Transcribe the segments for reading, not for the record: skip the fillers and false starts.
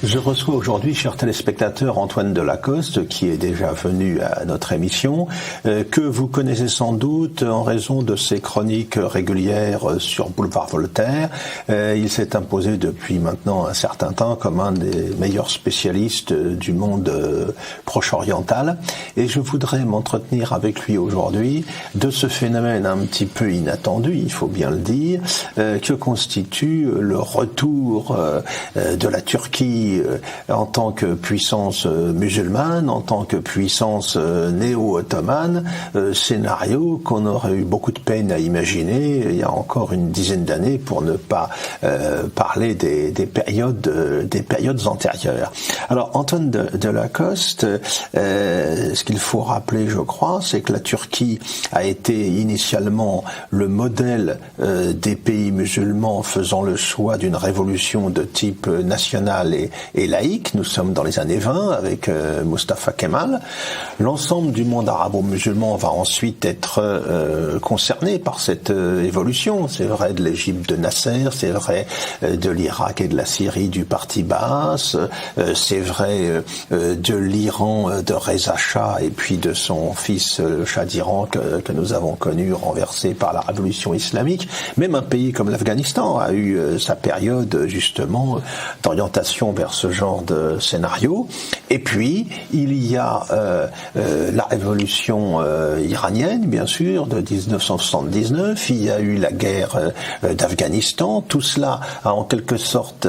Je reçois aujourd'hui, chers téléspectateurs, Antoine Delacoste, qui est déjà venu à notre émission, que vous connaissez sans doute en raison de ses chroniques régulières sur Boulevard Voltaire. Il s'est imposé depuis maintenant un certain temps comme un des meilleurs spécialistes du monde proche-oriental. Et je voudrais m'entretenir avec lui aujourd'hui de ce phénomène un petit peu inattendu, il faut bien le dire, que constitue le retour de la Turquie en tant que puissance musulmane, en tant que puissance néo-ottomane, scénario qu'on aurait eu beaucoup de peine à imaginer il y a encore une dizaine d'années, pour ne pas parler des périodes antérieures. Alors Antoine Delacoste, ce qu'il faut rappeler, je crois, c'est que la Turquie a été initialement le modèle des pays musulmans faisant le choix d'une révolution de type national et laïque. Nous sommes dans les années 20 avec Mustafa Kemal. L'ensemble du monde arabo-musulman va ensuite être concerné par cette évolution. C'est vrai de l'Égypte de Nasser, c'est vrai de l'Irak et de la Syrie du parti Baas, c'est vrai de l'Iran de Reza Shah et puis de son fils le Shah d'Iran que nous avons connu renversé par la révolution islamique. Même un pays comme l'Afghanistan a eu sa période justement d'orientation vers ce genre de scénario. Et puis il y a la révolution iranienne, bien sûr, de 1979. Il y a eu la guerre d'Afghanistan. Tout cela a en quelque sorte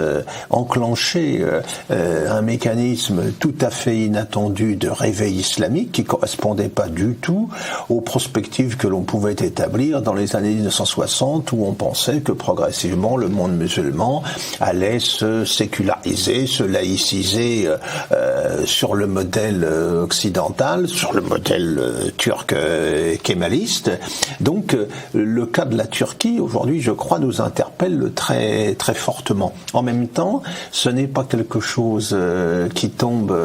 enclenché un mécanisme tout à fait inattendu de réveil islamique qui correspondait pas du tout aux perspectives que l'on pouvait établir dans les années 1960, où on pensait que progressivement le monde musulman allait se séculariser, se laïciser sur le modèle occidental, sur le modèle turc kémaliste. Donc le cas de la Turquie aujourd'hui, je crois, nous interpelle très très fortement. En même temps, ce n'est pas quelque chose qui tombe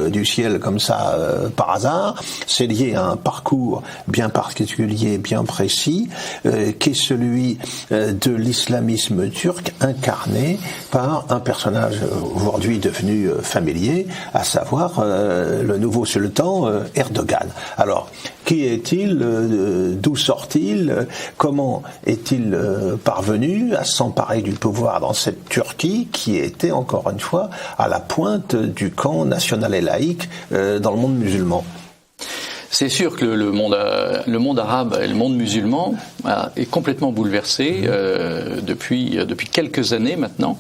du ciel comme ça par hasard. C'est lié à un parcours bien particulier, bien précis, qui est celui de l'islamisme turc incarné par un personnage aujourd'hui devenu familier, à savoir le nouveau sultan Erdogan. Alors, qui est-il? D'où sort-il? Comment est-il parvenu à s'emparer du pouvoir dans cette Turquie qui était, encore une fois, à la pointe du camp national et laïque dans le monde musulman? C'est sûr que le monde arabe et le monde musulman est complètement bouleversé depuis quelques années maintenant,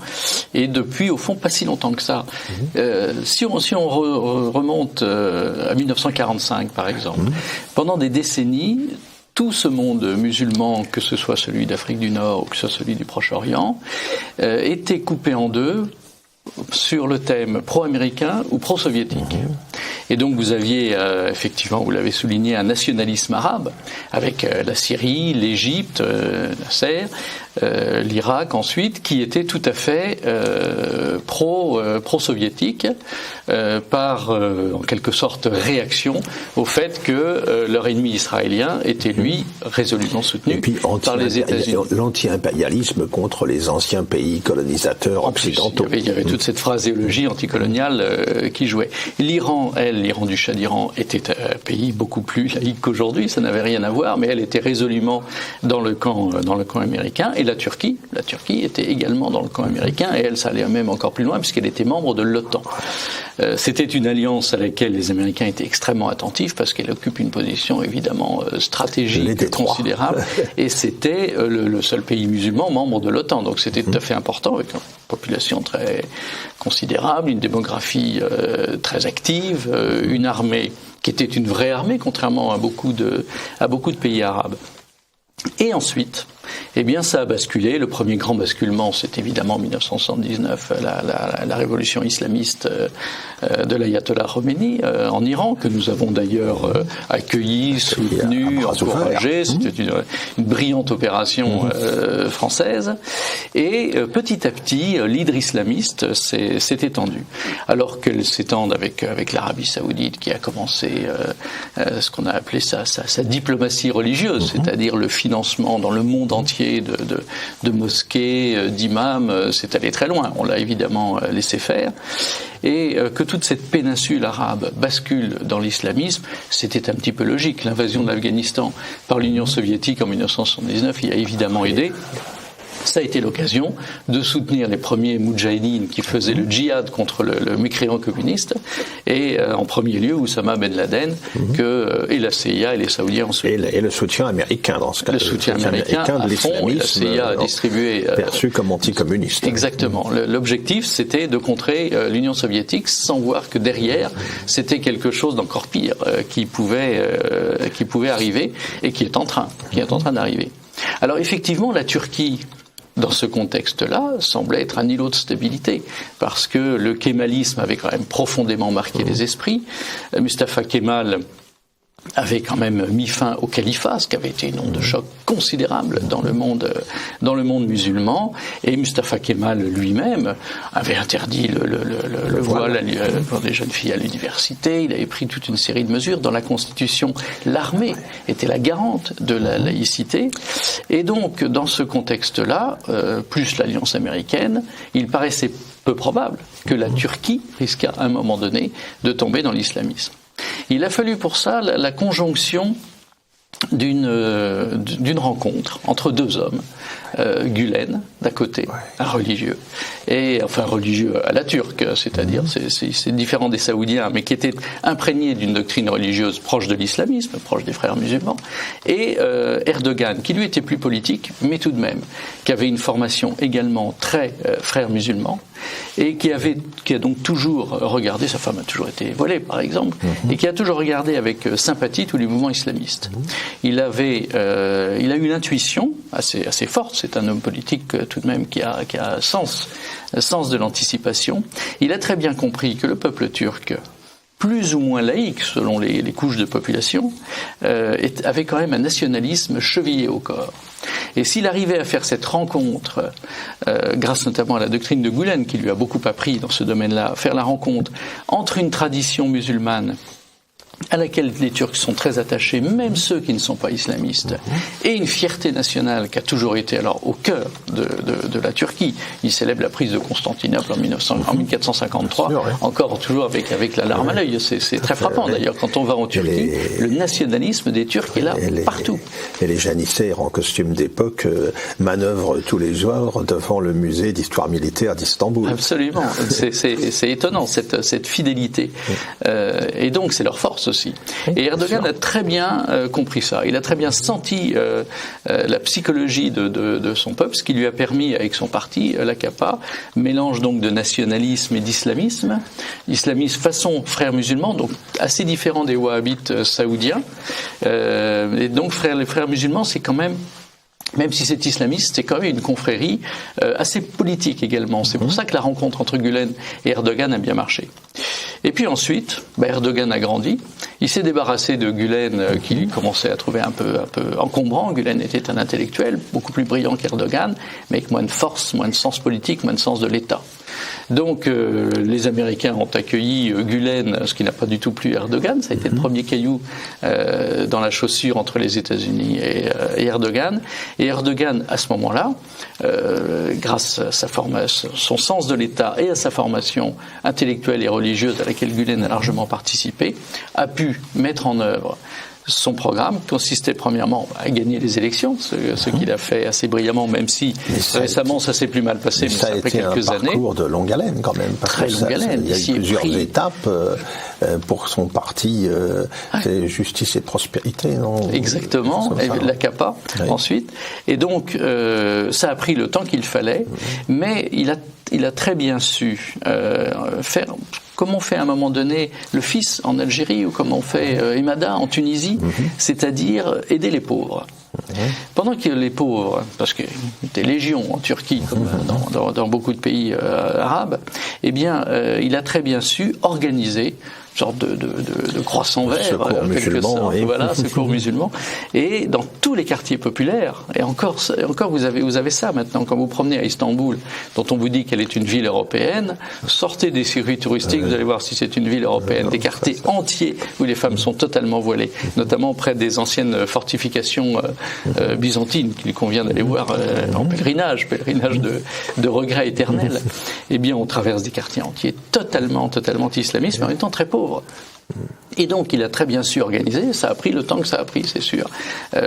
et depuis au fond pas si longtemps que ça. Si on remonte à 1945 par exemple, pendant des décennies, tout ce monde musulman, que ce soit celui d'Afrique du Nord ou que ce soit celui du Proche-Orient, était coupé en deux sur le thème pro-américain ou pro-soviétique. Et donc vous aviez effectivement, vous l'avez souligné, un nationalisme arabe avec la Syrie, l'Égypte, Nasser, l'Irak ensuite, qui était tout à fait pro-soviétique, par en quelque sorte réaction au fait que leur ennemi israélien était lui résolument soutenu par les États-Unis. L'anti-impérialisme contre les anciens pays colonisateurs occidentaux. Il y avait toute cette phraséologie anticoloniale qui jouait. L'Iran du Shah d'Iran était un pays beaucoup plus laïque qu'aujourd'hui, ça n'avait rien à voir, mais elle était résolument dans le camp américain. Et la Turquie était également dans le camp américain, et elle, ça allait même encore plus loin puisqu'elle était membre de l'OTAN. C'était une alliance à laquelle les Américains étaient extrêmement attentifs parce qu'elle occupe une position évidemment stratégique considérable, et c'était le seul pays musulman membre de l'OTAN, donc c'était tout à fait important, avec une population très considérable, une démographie très active, une armée qui était une vraie armée, contrairement à beaucoup de pays arabes. Et ensuite, eh bien, ça a basculé. Le premier grand basculement, c'est évidemment 1979, la révolution islamiste de l'ayatollah Khomeini en Iran, que nous avons d'ailleurs accueilli, soutenu, encouragé. C'était une brillante opération française. Et petit à petit, l'hydre islamiste s'est étendue. Alors qu'elle s'étende avec l'Arabie saoudite, qui a commencé ce qu'on a appelé sa diplomatie religieuse, c'est-à-dire le financement dans le monde entier de mosquées, d'imams, c'est allé très loin. On l'a évidemment laissé faire. Et que toute cette péninsule arabe bascule dans l'islamisme, c'était un petit peu logique. L'invasion de l'Afghanistan par l'Union soviétique en 1979 y a évidemment aidé. Ça a été l'occasion de soutenir les premiers moudjahidines qui faisaient le djihad contre le mécréant communiste, et en premier lieu Oussama Ben Laden, et la CIA et les Saoudiens ensuite. Et le soutien américain dans ce cas. Le soutien américain de l'islamisme, la CIA a distribué perçu comme anticommuniste. Exactement. L'objectif, c'était de contrer l'Union soviétique sans voir que derrière, c'était quelque chose d'encore pire qui pouvait arriver et qui est en train d'arriver. Alors effectivement, la Turquie, dans ce contexte-là, semblait être un îlot de stabilité, parce que le kémalisme avait quand même profondément marqué les esprits. Mustafa Kemal avait quand même mis fin au califat, ce qui avait été une onde de choc considérable dans le monde musulman, et Mustafa Kemal lui-même avait interdit le voile pour les jeunes filles à l'université. Il avait pris toute une série de mesures. Dans la Constitution, l'armée était la garante de la laïcité, et donc dans ce contexte-là, plus l'alliance américaine, il paraissait peu probable que la Turquie risquât à un moment donné de tomber dans l'islamisme. Il a fallu pour ça la conjonction d'une rencontre entre deux hommes, Gülen d'un côté, un religieux, et enfin religieux à la turque, c'est-à-dire c'est différent des Saoudiens, mais qui était imprégné d'une doctrine religieuse proche de l'islamisme, proche des frères musulmans, et Erdogan, qui lui était plus politique, mais tout de même, qui avait une formation également très frère musulman, et qui a donc toujours regardé, sa femme a toujours été voilée par exemple, et qui a toujours regardé avec sympathie tous les mouvements islamistes. Il a eu une intuition assez forte. C'est un homme politique tout de même qui a sens de l'anticipation. Il a très bien compris que le peuple turc, plus ou moins laïque selon les couches de population, avait quand même un nationalisme chevillé au corps. Et s'il arrivait à faire cette rencontre, grâce notamment à la doctrine de Gülen, qui lui a beaucoup appris dans ce domaine-là, faire la rencontre entre une tradition musulmane à laquelle les Turcs sont très attachés, même ceux qui ne sont pas islamistes, et une fierté nationale qui a toujours été alors au cœur de la Turquie. Il célèbre la prise de Constantinople en 1453, encore toujours avec la larme à l'œil. C'est très frappant d'ailleurs quand on va en Turquie, le nationalisme des Turcs est là partout. Et les janissaires en costume d'époque manœuvrent tous les jours devant le musée d'histoire militaire d'Istanbul. Absolument, c'est étonnant cette fidélité. Et donc c'est leur force aussi. Et Erdogan a très bien compris ça. Il a très bien senti la psychologie de son peuple, ce qui lui a permis, avec son parti, l'AKP, mélange donc de nationalisme et d'islamisme. Islamisme façon frères musulmans, donc assez différent des wahhabites saoudiens. Et donc les frères musulmans, c'est quand même si c'est islamiste, c'est quand même une confrérie assez politique également. C'est pour ça que la rencontre entre Gülen et Erdogan a bien marché. Et puis ensuite, Erdogan a grandi. Il s'est débarrassé de Gülen, qui lui commençait à trouver un peu encombrant. Gülen était un intellectuel beaucoup plus brillant qu'Erdogan, mais avec moins de force, moins de sens politique, moins de sens de l'État. Donc les Américains ont accueilli Gülen, ce qui n'a pas du tout plu Erdogan. Ça a été le premier caillou dans la chaussure entre les États-Unis et Erdogan. Et Erdogan, à ce moment-là, grâce à son sens de l'État et à sa formation intellectuelle et religieuse à laquelle Gülen a largement participé, a pu mettre en œuvre son programme consistait premièrement à gagner les élections, ce qu'il a fait assez brillamment, même si récemment ça s'est plus mal passé, mais ça a pris quelques années. Ça a été un parcours de longue haleine quand même. Très longue haleine. Il y a eu plusieurs étapes pour son parti, c'est justice et prospérité, non? Exactement, et l'AKP ensuite. Et donc ça a pris le temps qu'il fallait, mais il a très bien su faire comme on fait à un moment donné le fils en Algérie ou comme on fait Emada en Tunisie, c'est-à-dire aider les pauvres. Pendant que les pauvres, parce qu'il y a des légions en Turquie comme dans beaucoup de pays arabes, eh bien il a très bien su organiser sorte de croissant vert, secours musulman, oui. Voilà, secours musulman. Et dans tous les quartiers populaires, et encore vous avez ça maintenant, quand vous promenez à Istanbul, dont on vous dit qu'elle est une ville européenne, sortez des circuits touristiques, vous allez voir si c'est une ville européenne, des quartiers entiers où les femmes sont totalement voilées, notamment près des anciennes fortifications byzantines qu'il convient d'aller voir en pèlerinage de regret éternel. Eh bien, on traverse des quartiers entiers totalement islamistes, mais en même temps très pauvres. Et donc, il a très bien su organiser. Ça a pris le temps que ça a pris, c'est sûr.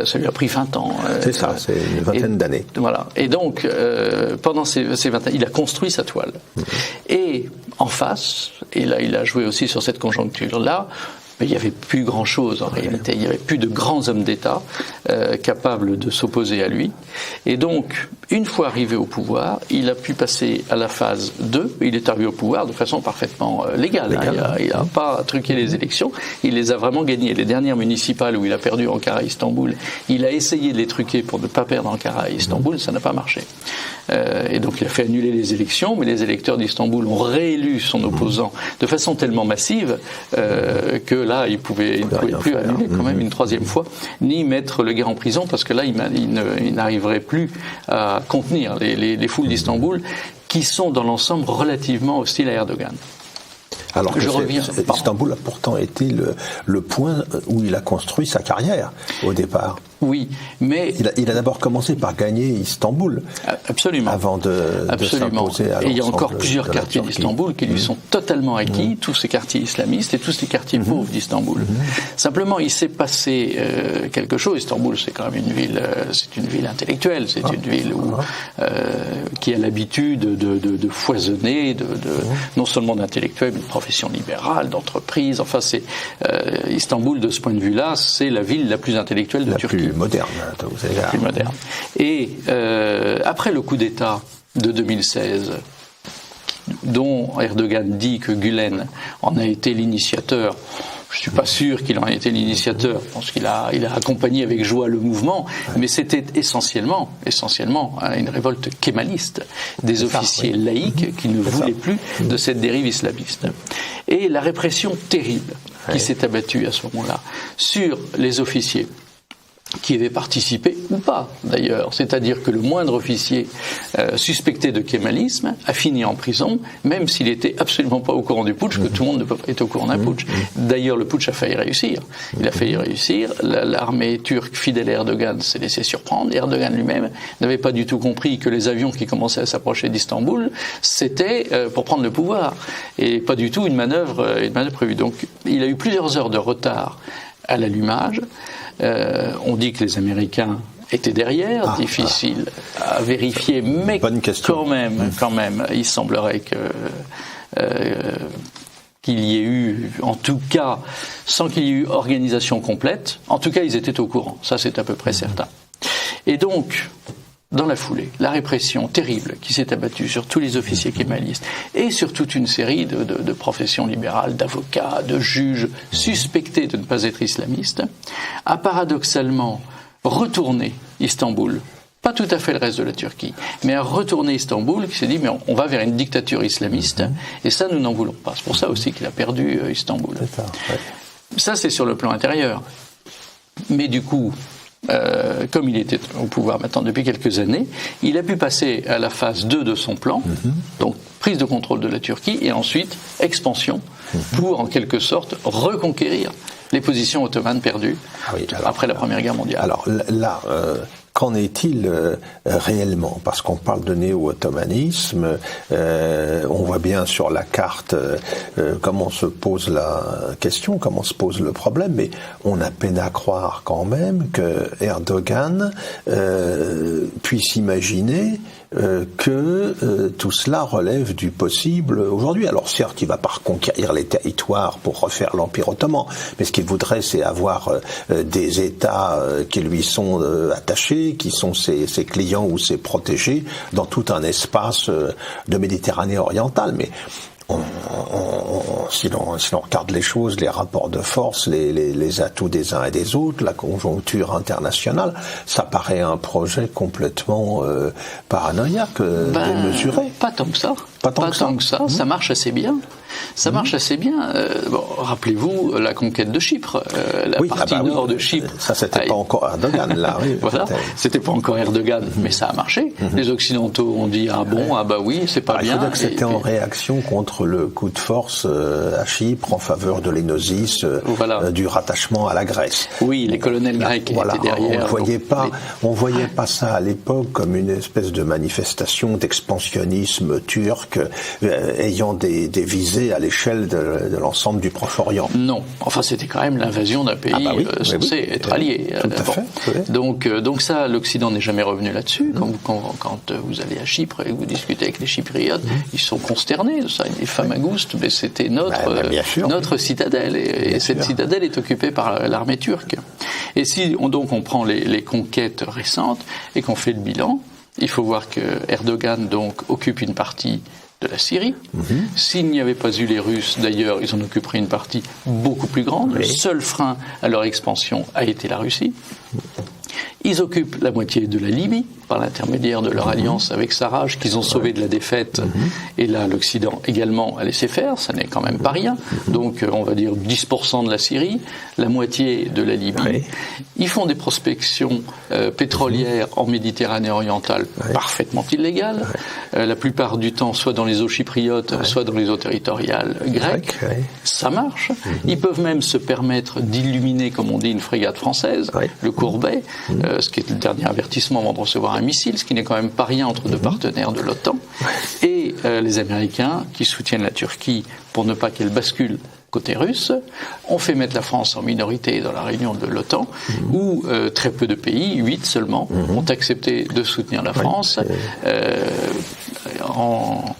Ça lui a pris 20 ans. C'est ça, c'est une vingtaine d'années. Voilà. Et donc, pendant ces 20 ans, il a construit sa toile. Et en face, et là, il a joué aussi sur cette conjoncture-là, mais il n'y avait plus grand-chose en réalité. Il n'y avait plus de grands hommes d'État capables de s'opposer à lui. Et donc, une fois arrivé au pouvoir, il a pu passer à la phase 2. Il est arrivé au pouvoir de façon parfaitement légale. Il n'a pas truqué les élections. Il les a vraiment gagnées. Les dernières municipales où il a perdu Ankara et Istanbul, il a essayé de les truquer pour ne pas perdre Ankara et Istanbul. Ça n'a pas marché. Et donc, il a fait annuler les élections, mais les électeurs d'Istanbul ont réélu son opposant de façon tellement massive que là, il ne pouvait plus annuler quand même une troisième fois, ni mettre le gars en prison, parce que là, il n'arriverait plus à contenir les foules d'Istanbul, qui sont dans l'ensemble relativement hostiles à Erdogan. Alors que Istanbul a pourtant été le point où il a construit sa carrière au départ. Oui, mais il a d'abord commencé par gagner Istanbul. Absolument. Avant de s'imposer à l'ensemble. Et il y a encore plusieurs quartiers d'Istanbul qui lui sont totalement acquis, tous ces quartiers islamistes et tous les quartiers pauvres d'Istanbul. Simplement, il s'est passé quelque chose. Istanbul, c'est quand même une ville intellectuelle, c'est une ville qui a l'habitude de foisonner, non seulement d'intellectuels, mais de professions libérales, d'entreprises. Enfin, Istanbul, de ce point de vue-là, c'est la ville la plus intellectuelle de Turquie. Moderne, plus moderne. Et après le coup d'État de 2016, dont Erdogan dit que Gülen en a été l'initiateur, je ne suis pas sûr qu'il en ait été l'initiateur. Je pense qu'il a accompagné avec joie le mouvement, mais c'était essentiellement une révolte kémaliste des officiers laïcs qui ne voulaient plus de cette dérive islamiste. Et la répression terrible qui s'est abattue à ce moment-là sur les officiers qui avaient participé ou pas d'ailleurs, c'est-à-dire que le moindre officier suspecté de kémalisme a fini en prison, même s'il était absolument pas au courant du putsch, que tout le monde ne peut pas être au courant d'un putsch. D'ailleurs, le putsch a failli réussir. Il a failli réussir. L'armée turque fidèle à Erdogan s'est laissée surprendre. Erdogan lui-même n'avait pas du tout compris que les avions qui commençaient à s'approcher d'Istanbul, c'était pour prendre le pouvoir et pas du tout une manœuvre prévue. Donc, il a eu plusieurs heures de retard à l'allumage. On dit que les Américains étaient derrière, difficile à vérifier, mais quand même, il semblerait qu'il y ait eu, en tout cas, sans qu'il y ait eu organisation complète, en tout cas, ils étaient au courant. Ça, c'est à peu près certain. Et donc, dans la foulée, la répression terrible qui s'est abattue sur tous les officiers kémalistes et sur toute une série de professions libérales, d'avocats, de juges suspectés de ne pas être islamistes, a paradoxalement retourné Istanbul. Pas tout à fait le reste de la Turquie, mais a retourné Istanbul, qui s'est dit mais on va vers une dictature islamiste et ça nous n'en voulons pas. C'est pour ça aussi qu'il a perdu Istanbul. Ça c'est sur le plan intérieur. Mais du coup, comme il était au pouvoir maintenant depuis quelques années, il a pu passer à la phase 2 de son plan, donc prise de contrôle de la Turquie, et ensuite expansion, pour en quelque sorte reconquérir les positions ottomanes perdues après la Première Guerre mondiale. Alors là, qu'en est-il réellement? Parce qu'on parle de néo-ottomanisme, on voit bien sur la carte comment se pose la question, comment se pose le problème, mais on a peine à croire quand même que Erdogan puisse imaginer que tout cela relève du possible aujourd'hui. Alors certes, il va pas reconquérir les territoires pour refaire l'Empire ottoman, mais ce qu'il voudrait, c'est avoir des États qui lui sont attachés, qui sont ses clients ou ses protégés dans tout un espace de Méditerranée orientale. Mais si l'on regarde les choses, les rapports de force, les atouts des uns et des autres, la conjoncture internationale, ça paraît un projet complètement paranoïaque, démesuré. Pas tant que ça. Pas tant que ça. Ça marche assez bien. Ça marche assez bien. Rappelez-vous la conquête de Chypre, la partie nord de Chypre. Ça, c'était pas encore Erdogan, là. Oui, voilà, c'était pas encore Erdogan, mais ça a marché. Les Occidentaux ont dit oui, c'est pas bien. Il faut dire que c'était en réaction contre le coup de force à Chypre en faveur de l'énosis, du rattachement à la Grèce. Oui, les colonels grecs étaient derrière. On voyait pas ça à l'époque comme une espèce de manifestation d'expansionnisme turc ayant des visées à l'échelle de l'ensemble du Proche-Orient. Non, enfin c'était quand même l'invasion d'un pays censé être allié. Tout à fait. Oui. Donc ça, l'Occident n'est jamais revenu là-dessus. Quand vous allez à Chypre et que vous discutez avec les Chypriotes, ils sont consternés de ça. Les Famagoustes, mais c'était notre citadelle, et cette citadelle est occupée par l'armée turque. Et si on prend les conquêtes récentes et qu'on fait le bilan, il faut voir que Erdogan occupe une partie de la Syrie. S'il n'y avait pas eu les Russes, d'ailleurs, ils en occuperaient une partie beaucoup plus grande. Le seul frein à leur expansion a été la Russie. Ils occupent la moitié de la Libye par l'intermédiaire de leur alliance avec Sarraj, qu'ils ont sauvé de la défaite. Et là, l'Occident également a laissé faire, ça n'est quand même pas rien. Donc, on va dire 10% de la Syrie, la moitié de la Libye. Ils font des prospections pétrolières en Méditerranée orientale parfaitement illégales. La plupart du temps, soit dans les eaux chypriotes, soit dans les eaux territoriales grecques. Ça marche. Ils peuvent même se permettre d'illuminer, comme on dit, une frégate française, le Courbet, ce qui est le dernier avertissement avant de recevoir un missile, ce qui n'est quand même pas rien entre deux partenaires de l'OTAN. Et les Américains, qui soutiennent la Turquie pour ne pas qu'elle bascule côté russe, ont fait mettre la France en minorité dans la réunion de l'OTAN, où très peu de pays, 8 seulement, ont accepté de soutenir la France en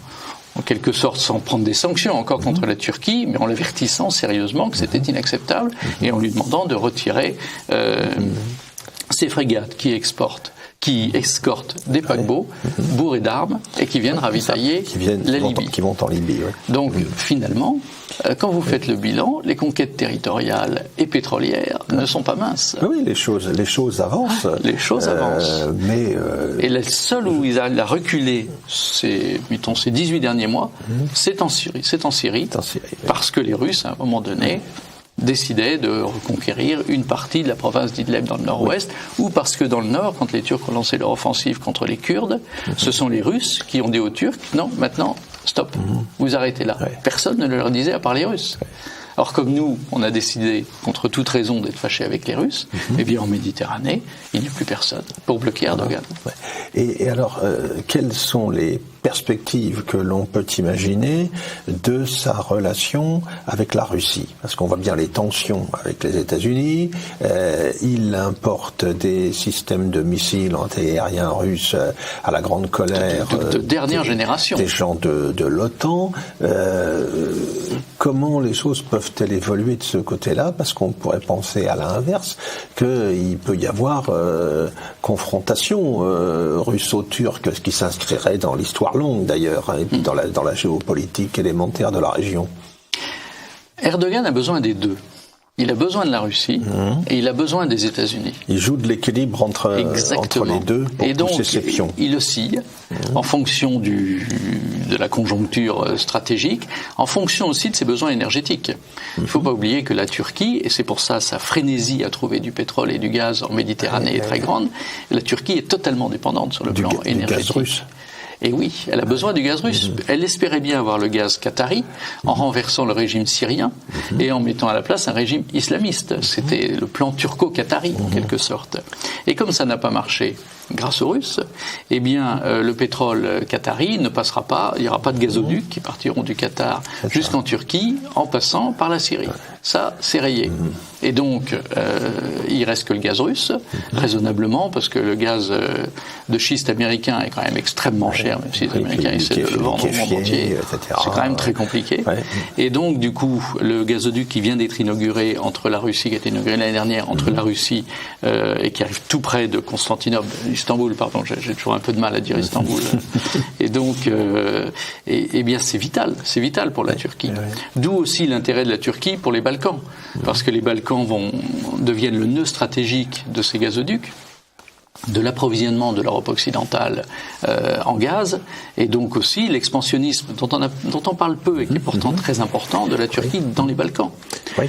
quelque sorte sans prendre des sanctions encore contre la Turquie, mais en l'avertissant sérieusement que c'était inacceptable et en lui demandant de retirer ces frégates qui escortent des paquebots bourrés d'armes et qui viennent ravitailler la Libye. Qui vont en Libye, Donc finalement, quand vous faites le bilan, les conquêtes territoriales et pétrolières ne sont pas minces. Oui, les choses avancent. Les choses avancent. Et le seul où ils arrivent à reculer ces 18 derniers mois, c'est en Syrie. Parce que les Russes, à un moment donné, décidaient de reconquérir une partie de la province d'Idlib dans le nord-ouest, ou parce que dans le nord, quand les Turcs ont lancé leur offensive contre les Kurdes, ce sont les Russes qui ont dit aux Turcs « Non, maintenant, stop, vous arrêtez là ». Personne ne leur disait à part les Russes. Alors comme nous, on a décidé, contre toute raison, d'être fâchés avec les Russes, eh bien en Méditerranée, il n'y a plus personne pour bloquer Erdogan. Et alors, quelles sont les perspectives que l'on peut imaginer de sa relation avec la Russie? Parce qu'on voit bien les tensions avec les États-Unis. Il importe des systèmes de missiles antiaériens russes à la grande colère de dernière génération des gens de l'OTAN. Comment les choses peuvent-elles évoluer de ce côté-là? Parce qu'on pourrait penser à l'inverse, qu'il peut y avoir confrontation russo-turque, ce qui s'inscrirait dans l'histoire longue d'ailleurs, et puis dans la géopolitique élémentaire de la région. Erdogan a besoin des deux. Il a besoin de la Russie et il a besoin des États-Unis. Il joue de l'équilibre entre les deux pour pousser ses pions. Il oscille en fonction de la conjoncture stratégique, en fonction aussi de ses besoins énergétiques. Il ne faut pas oublier que la Turquie, et c'est pour ça sa frénésie à trouver du pétrole et du gaz en Méditerranée est très grande, la Turquie est totalement dépendante sur le plan énergétique. Du gaz russe. Et oui, elle a besoin du gaz russe. Elle espérait bien avoir le gaz qatari en renversant le régime syrien et en mettant à la place un régime islamiste. C'était le plan turco-qatari en quelque sorte. Et comme ça n'a pas marché grâce aux Russes, eh bien le pétrole qatari ne passera pas, il n'y aura pas de gazoducs qui partiront du Qatar jusqu'en Turquie en passant par la Syrie. Ça, c'est rayé. Et donc, il reste que le gaz russe, raisonnablement, parce que le gaz de schiste américain est quand même extrêmement cher, même si les Américains essaient de le vendre au monde entier. C'est quand même très compliqué. Et donc, du coup, le gazoduc qui vient d'être inauguré entre la Russie, qui a été inauguré l'année dernière, entre la Russie et qui arrive tout près de Constantinople, Istanbul, pardon, j'ai toujours un peu de mal à dire Istanbul. Et donc, eh bien, c'est vital pour la Turquie. D'où aussi l'intérêt de la Turquie pour les Balkans, parce que les Balkans deviennent le nœud stratégique de ces gazoducs, de l'approvisionnement de l'Europe occidentale en gaz, et donc aussi l'expansionnisme dont on parle peu et qui est pourtant très important de la Turquie dans les Balkans. Oui.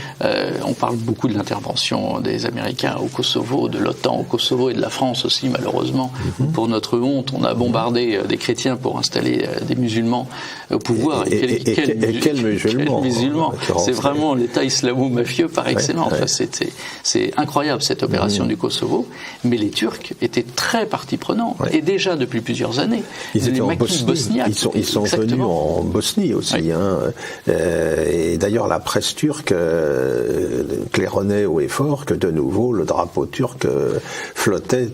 On parle beaucoup de l'intervention des Américains au Kosovo, de l'OTAN au Kosovo et de la France aussi, malheureusement. Pour notre honte, on a bombardé des chrétiens pour installer des musulmans au pouvoir. Quels musulmans C'est vraiment l'État islamo-mafieux par excellence. Enfin, c'est incroyable cette opération du Kosovo, mais les Turcs étaient très partie prenante, et déjà depuis plusieurs années. Ils étaient en Bosnie. Ils sont venus en Bosnie aussi. Oui. Et d'ailleurs, la presse turque claironnait haut et fort que de nouveau le drapeau turc flottait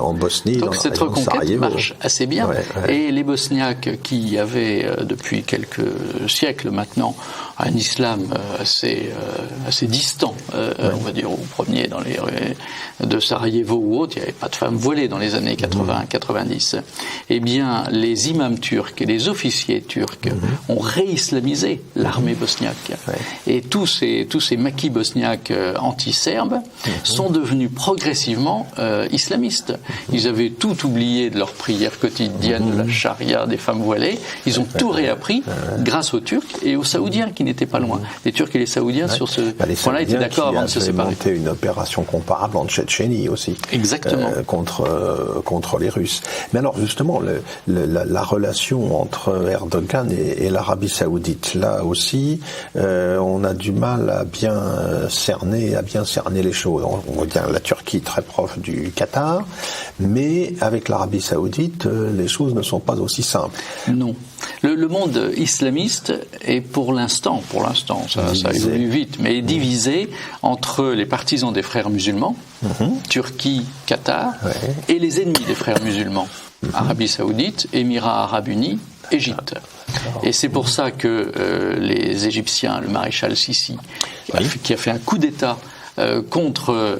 en Bosnie. Donc cette reconquête marche assez bien. Et les Bosniaques qui avaient depuis quelques siècles maintenant un islam assez distant, on va dire, au premier dans les rues de Sarajevo ou autre, il n'y avait pas de femmes voilées dans les années 80-90. Eh bien, les imams turcs et les officiers turcs ont réislamisé l'armée bosniaque. Et tous ces maquis bosniaques anti-serbes sont devenus progressivement islamistes. Ils avaient tout oublié de leur prière quotidienne, de la charia, des femmes voilées. Ils ont tout réappris grâce aux Turcs et aux Saoudiens qui n'étaient pas loin. Les Turcs et les Saoudiens sur ce point-là étaient d'accord avant de se séparer. Monté une opération comparable en Tchétchénie aussi. Exactement. Contre les Russes. Mais alors justement, la relation entre Erdogan et l'Arabie Saoudite, là aussi, on a du mal à bien cerner les choses. On voit bien la Turquie très proche du Qatar, mais avec l'Arabie Saoudite, les choses ne sont pas aussi simples. Non. Le monde islamiste est pour l'instant, ça évolue vite, mais est divisé entre les partisans des frères musulmans, Turquie, Qatar, et les ennemis des frères musulmans, Arabie Saoudite, Émirats Arabes Unis, Égypte. Et c'est pour ça que les Égyptiens, le maréchal Sissi, qui a fait un coup d'État contre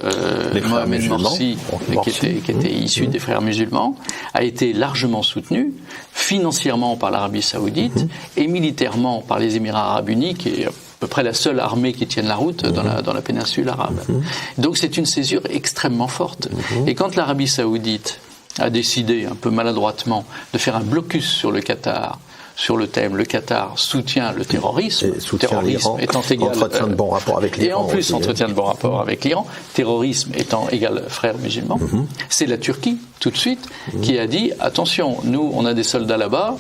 Mohamed Morsi, qui était issu des frères musulmans, a été largement soutenu, financièrement par l'Arabie Saoudite et militairement par les Émirats Arabes Unis, qui est à peu près la seule armée qui tienne la route dans la péninsule arabe. Donc c'est une césure extrêmement forte. Et quand l'Arabie Saoudite a décidé, un peu maladroitement, de faire un blocus sur le Qatar, sur le thème, le Qatar soutient le terrorisme, terrorisme étant égal, entretient de bons rapports avec l'Iran. Et en plus entretient de bons rapports avec l'Iran, terrorisme étant égal frère musulman. C'est la Turquie, tout de suite, qui a dit, attention, nous on a des soldats là-bas,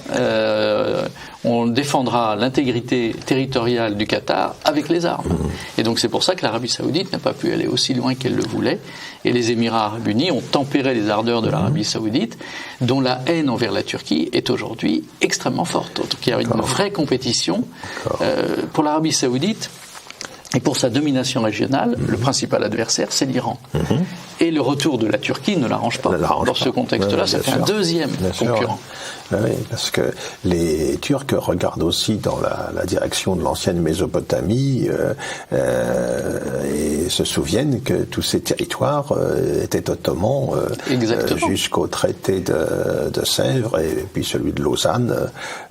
on défendra l'intégrité territoriale du Qatar avec les armes. Et donc c'est pour ça que l'Arabie Saoudite n'a pas pu aller aussi loin qu'elle le voulait. Et les Émirats Arabes Unis ont tempéré les ardeurs de l'Arabie Saoudite, dont la haine envers la Turquie est aujourd'hui extrêmement forte. Donc il y a une vraie compétition. Pour l'Arabie Saoudite, et pour sa domination régionale, le principal adversaire, c'est l'Iran. Et le retour de la Turquie ne l'arrange pas. Dans ce contexte-là, ça fait un deuxième concurrent. Oui, parce que les Turcs regardent aussi dans la direction de l'ancienne Mésopotamie et se souviennent que tous ces territoires étaient ottomans jusqu'au traité de Sèvres et puis celui de Lausanne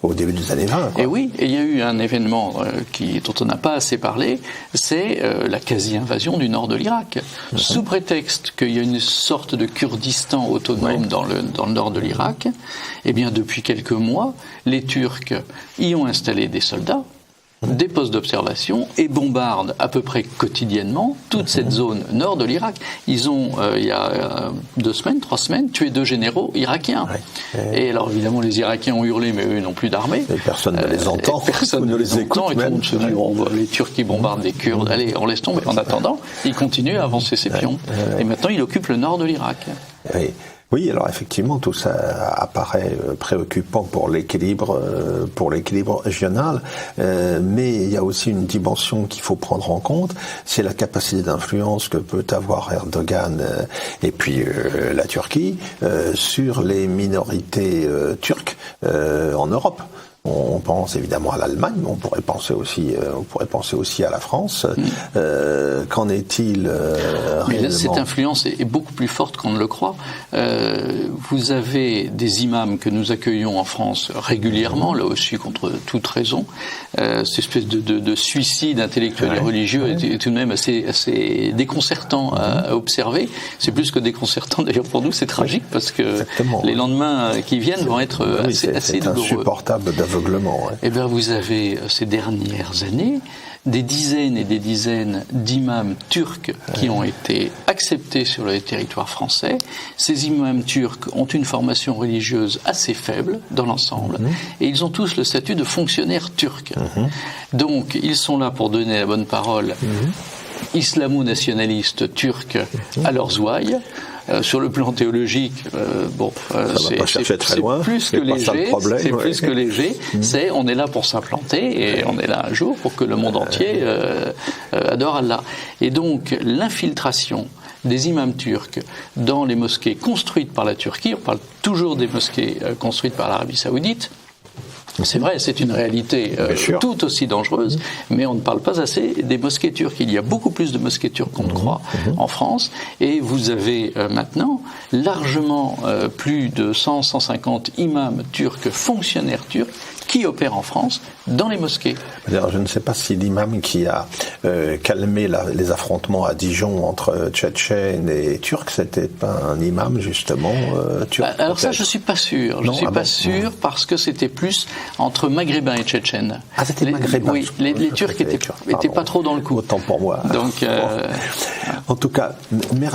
au début des années 20. Et oui, et il y a eu un événement dont on n'a pas assez parlé, c'est la quasi-invasion du nord de l'Irak. Sous prétexte qu'il y a une sorte de Kurdistan autonome dans le nord de l'Irak, eh bien depuis quelques mois, les Turcs y ont installé des soldats, des postes d'observation et bombardent à peu près quotidiennement toute cette zone nord de l'Irak. Ils ont, il y a 3 semaines, tué 2 généraux irakiens. Et alors évidemment, les Irakiens ont hurlé, mais eux n'ont plus d'armée. Personne ne les entend. Personne ne les écoute. Et tout le monde se dit, on voit les Turcs qui bombardent des Kurdes, allez, on laisse tomber. En attendant, ils continuent à avancer ses pions. Et maintenant, ils occupent le nord de l'Irak. Oui, alors effectivement, tout ça apparaît préoccupant pour l'équilibre régional, mais il y a aussi une dimension qu'il faut prendre en compte, c'est la capacité d'influence que peut avoir Erdogan et puis la Turquie sur les minorités turques en Europe. On pense évidemment à l'Allemagne, mais on pourrait penser aussi à la France. Qu'en est-il réellement ? Cette influence est beaucoup plus forte qu'on ne le croit. Vous avez des imams que nous accueillons en France régulièrement, là aussi contre toute raison. Cette espèce de suicide intellectuel et religieux est tout de même assez déconcertant à observer. C'est plus que déconcertant d'ailleurs pour nous, c'est tragique parce que les lendemains qui viennent vont être assez douloureux. C'est insupportable d'aveuglement. Eh bien, vous avez ces dernières années des dizaines et des dizaines d'imams turcs qui ont été acceptés sur le territoire français. Ces imams turcs ont une formation religieuse assez faible dans l'ensemble et ils ont tous le statut de fonctionnaires turcs. Donc, ils sont là pour donner la bonne parole islamo-nationalistes turcs à leurs ouailles. Sur le plan théologique, c'est plus que léger. C'est plus que léger. On est là pour s'implanter et on est là un jour pour que le monde entier adore Allah. Et donc l'infiltration des imams turcs dans les mosquées construites par la Turquie, on parle toujours des mosquées construites par l'Arabie Saoudite. C'est vrai, c'est une réalité tout aussi dangereuse, mais on ne parle pas assez des mosquées turques. Il y a beaucoup plus de mosquées turques qu'on ne croit en France, et vous avez maintenant largement plus de 100-150 imams turcs, fonctionnaires turcs, qui opèrent en France dans les mosquées. Alors, je ne sais pas si l'imam qui a calmé les affrontements à Dijon entre Tchétchènes et Turcs, c'était pas un imam justement turc. Alors ça, je suis pas sûr. Je suis pas sûr parce que c'était plus entre Maghrébins et Tchétchènes. Ah, c'était Maghrébins. Oui, les Turcs étaient pas trop dans le coup. Autant pour moi. Donc, en tout cas,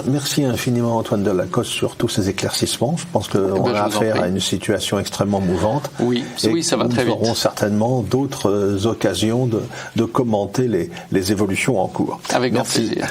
merci infiniment Antoine Delacoste sur tous ces éclaircissements. Je pense qu'on a affaire à une situation extrêmement mouvante. Oui, ça va très vite. Nous aurons certainement d'autres occasions de commenter les évolutions en cours. Avec grand plaisir.